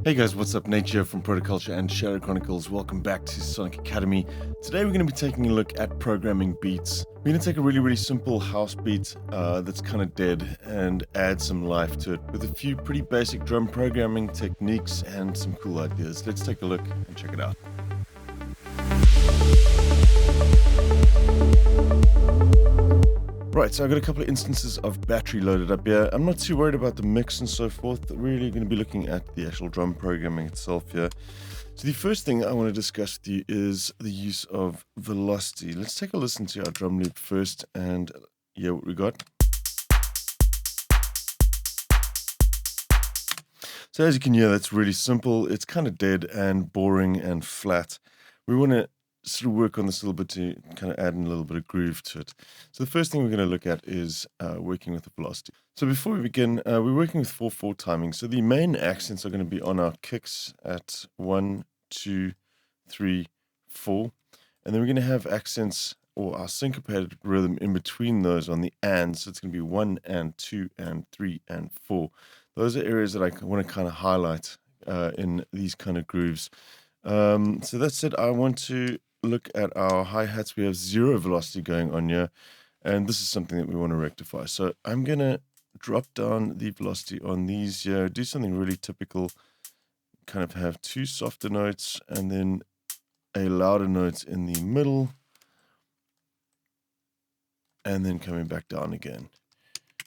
Hey guys, what's up? Nate here from Protoculture and Shadow Chronicles. Welcome back to Sonic Academy. Today we're going to be taking a look at programming beats. We're going to take a really simple house beat that's kind of dead and add some life to it with a few pretty basic drum programming techniques and some cool ideas. Let's take a look and check it out. Right, so I've got a couple of instances of battery loaded up here. I'm not too worried about the mix and so forth. Really going to be looking at the actual drum programming itself here. So the first thing I want to discuss with you is the use of velocity. Let's take a listen to our drum loop first and yeah, what we got. So as you can hear, that's really simple. It's kind of dead and boring and flat. We want to sort of work on this a little bit to kind of add in a little bit of groove to it. So the first thing we're going to look at is working with the velocity. So before we begin, we're working with 4/4 timing. So the main accents are going to be on our kicks at 1, 2, 3, 4. And then we're going to have accents or our syncopated rhythm in between those on the and. So it's going to be 1 and 2 and 3 and 4. Those are areas that I want to kind of highlight in these kind of grooves. So that said, I want to look at our hi-hats. We have 0 velocity going on here, and this is something that we want to rectify. So I'm going to drop down the velocity on these here, do something really typical, kind of have 2 softer notes and then a louder note in the middle, and then coming back down again.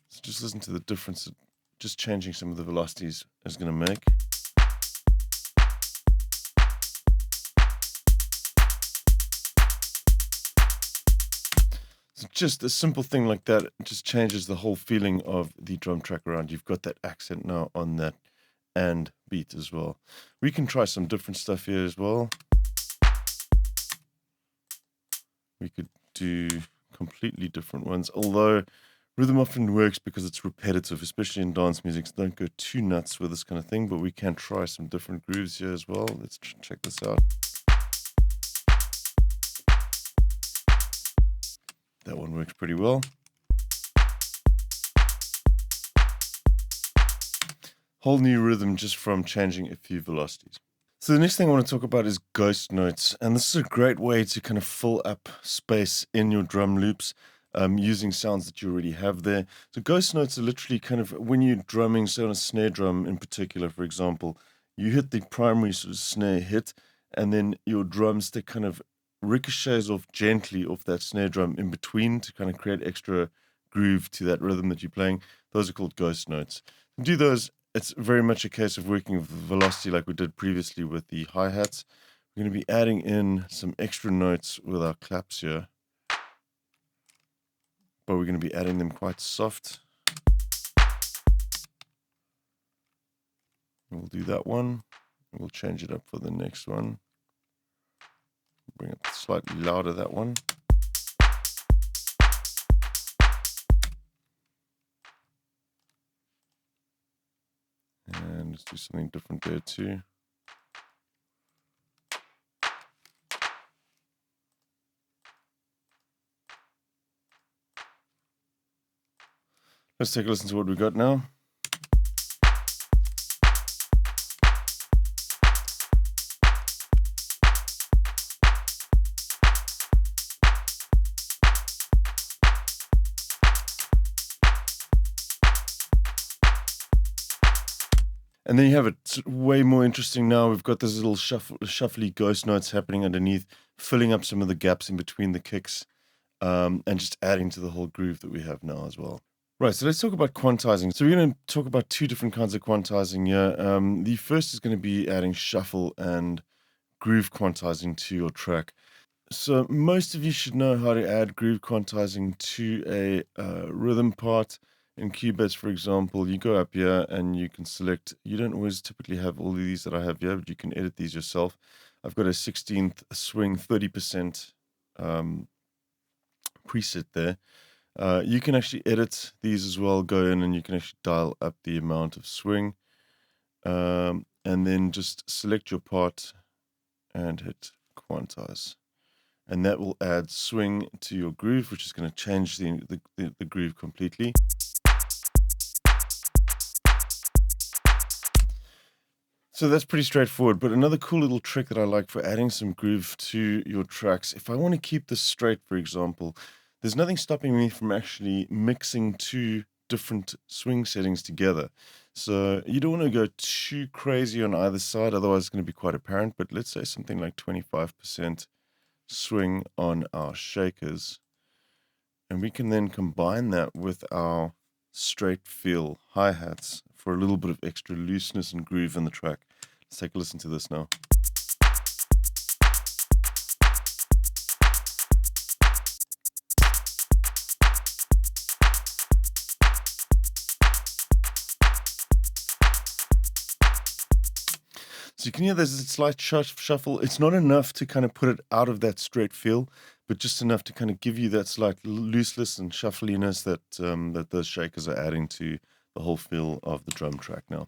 So just listen to the difference that just changing some of the velocities is going to make. Just a simple thing like that just changes the whole feeling of the drum track around. You've got that accent now on that and beat as well. We can try some different stuff here as well. We could do completely different ones, although rhythm often works because it's repetitive, especially in dance music. So don't go too nuts with this kind of thing, but we can try some different grooves here as well. Let's check this out. That one works pretty well. Whole new rhythm just from changing a few velocities. So the next thing I want to talk about is ghost notes. And this is a great way to kind of fill up space in your drum loops using sounds that you already have there. So ghost notes are literally kind of when you're drumming, say on a snare drum in particular, for example, you hit the primary sort of snare hit and then your drumstick kind of ricochets off gently off that snare drum in between to kind of create extra groove to that rhythm that you're playing. Those are called ghost notes. To do those, it's very much a case of working with velocity like we did previously with the hi-hats. We're going to be adding in some extra notes with our claps here, but we're going to be adding them quite soft. We'll do that one. We'll change it up for the next one. Bring it slightly louder, that one. And let's do something different there too. Let's take a listen to what we got now. And then you have it way more interesting now. We've got this little shuffly ghost notes happening underneath, filling up some of the gaps in between the kicks, and just adding to the whole groove that we have now as well. Right, so let's talk about quantizing. So we're going to talk about 2 different kinds of quantizing here. The first is going to be adding shuffle and groove quantizing to your track. So most of you should know how to add groove quantizing to a rhythm part. In Cubase, for example, you go up here and you can select, you don't always typically have all of these that I have here, but you can edit these yourself. I've got a 16th swing, 30% preset there. You can actually edit these as well, go in and you can actually dial up the amount of swing, and then just select your part and hit quantize. And that will add swing to your groove, which is going to change the groove completely. So that's pretty straightforward. But another cool little trick that I like for adding some groove to your tracks, if I want to keep this straight, for example, there's nothing stopping me from actually mixing two different swing settings together. So you don't want to go too crazy on either side, otherwise it's going to be quite apparent. But let's say something like 25% swing on our shakers. And we can then combine that with our straight feel hi-hats for a little bit of extra looseness and groove in the track. Let's take a listen to this now. So you can hear there's a slight shuffle. It's not enough to kind of put it out of that straight feel, but just enough to kind of give you that slight looseness and shuffliness that that those shakers are adding to the whole feel of the drum track now.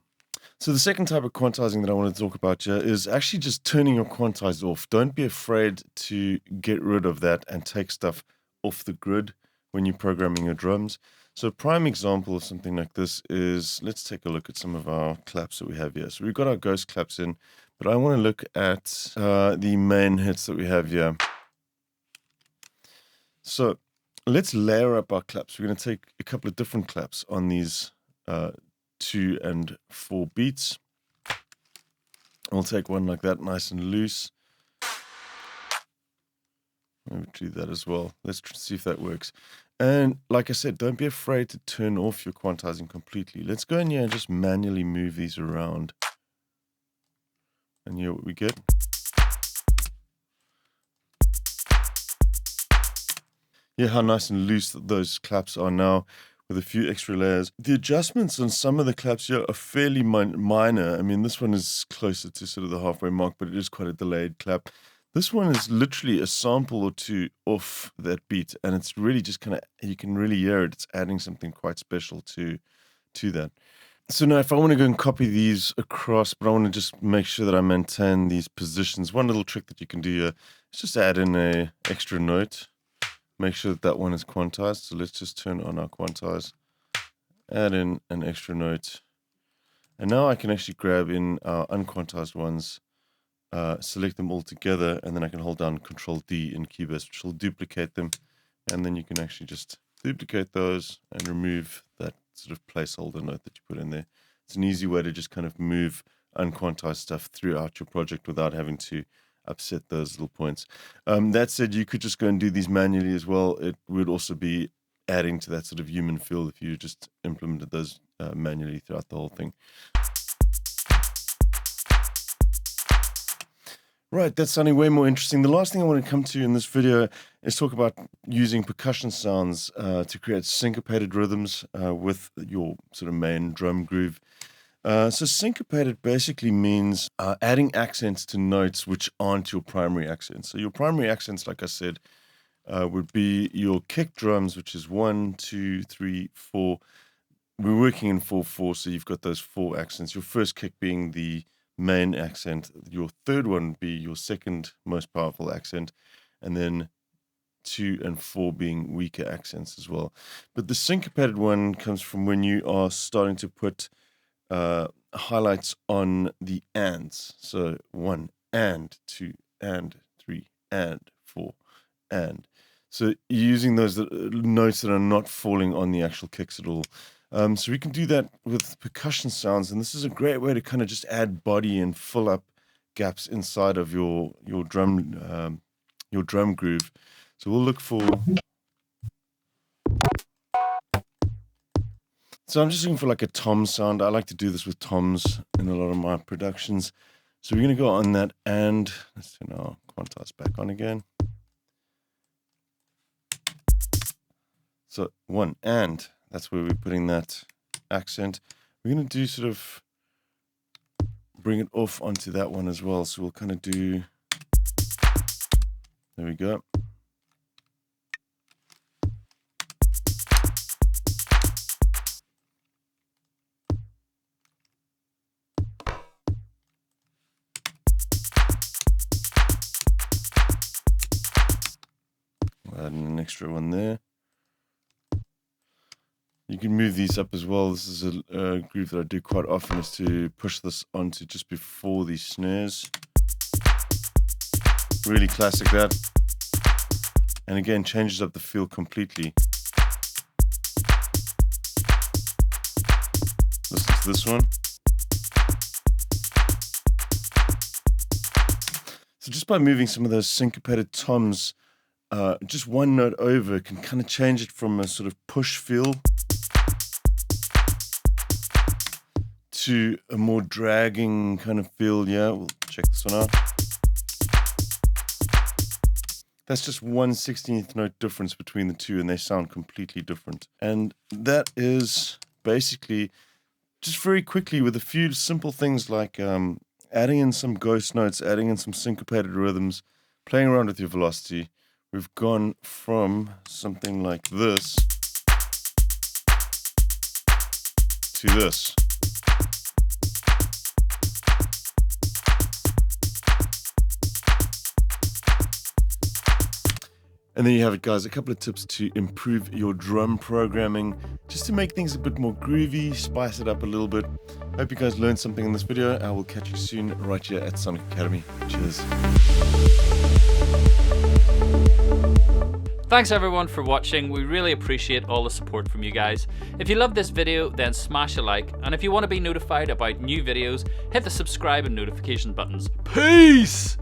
So the second type of quantizing that I want to talk about here is actually just turning your quantize off. Don't be afraid to get rid of that and take stuff off the grid when you're programming your drums. So a prime example of something like this is, let's take a look at some of our claps that we have here. So we've got our ghost claps in, but I want to look at the main hits that we have here. So let's layer up our claps. We're going to take a couple of different claps on these 2 and 4 beats. We'll take one like that, nice and loose. Maybe do that as well. Let's see if that works. And like I said, don't be afraid to turn off your quantizing completely. Let's go in here and just manually move these around. And here what we get. Yeah, how nice and loose those claps are now with a few extra layers. The adjustments on some of the claps here are fairly minor. I mean, this one is closer to sort of the halfway mark, but it is quite a delayed clap. This one is literally a sample or two off that beat, and it's really just kind of, you can really hear it. It's adding something quite special to that. So now if I want to go and copy these across, but I want to just make sure that I maintain these positions, one little trick that you can do here is just add in a extra note. Make sure that that one is quantized. So let's just turn on our quantize, add in an extra note. And now I can actually grab in our unquantized ones, select them all together, and then I can hold down Control D in Keybase, which will duplicate them. And then you can actually just duplicate those and remove that sort of placeholder note that you put in there. It's an easy way to just kind of move unquantized stuff throughout your project without having to upset those little points. That said, you could just go and do these manually as well. It would also be adding to that sort of human feel if you just implemented those manually throughout the whole thing. Right, that's sounding way more interesting. The last thing I want to come to in this video is talk about using percussion sounds to create syncopated rhythms with your sort of main drum groove. So syncopated basically means adding accents to notes which aren't your primary accents. So your primary accents, like I said, would be your kick drums, which is 1, 2, 3, 4. We're working in 4/4, so you've got those 4 accents. Your first kick being the main accent. Your third one would be your second most powerful accent, and then 2 and 4 being weaker accents as well. But the syncopated one comes from when you are starting to put highlights on the ands. So 1 and 2 and 3 and 4 and. So using those notes that are not falling on the actual kicks at all. So we can do that with percussion sounds, and this is a great way to kind of just add body and fill up gaps inside of your drum groove. So we'll look for. So I'm just looking for like a tom sound. I like to do this with toms in a lot of my productions. So we're going to go on that, and let's turn our quantize back on again. So 1 and. That's where we're putting that accent. We're going to do sort of bring it off onto that one as well. So we'll kind of do, there we go. We'll add in an extra one there. You can move these up as well. This is a groove that I do quite often, is to push this onto just before these snares. Really classic that. And again, changes up the feel completely. Listen to this one. So just by moving some of those syncopated toms just one note over, can kind of change it from a sort of push feel to a more dragging kind of feel. Yeah, we'll check this one out. That's just 1/16th note difference between the two, and they sound completely different. And that is basically just very quickly with a few simple things like adding in some ghost notes, adding in some syncopated rhythms, playing around with your velocity. We've gone from something like this to this. And there you have it, guys. A couple of tips to improve your drum programming, just to make things a bit more groovy, spice it up a little bit. Hope you guys learned something in this video. I will catch you soon right here at Sonic Academy. Cheers. Thanks everyone for watching. We really appreciate all the support from you guys. If you love this video, then smash a like. And if you want to be notified about new videos, hit the subscribe and notification buttons. Peace!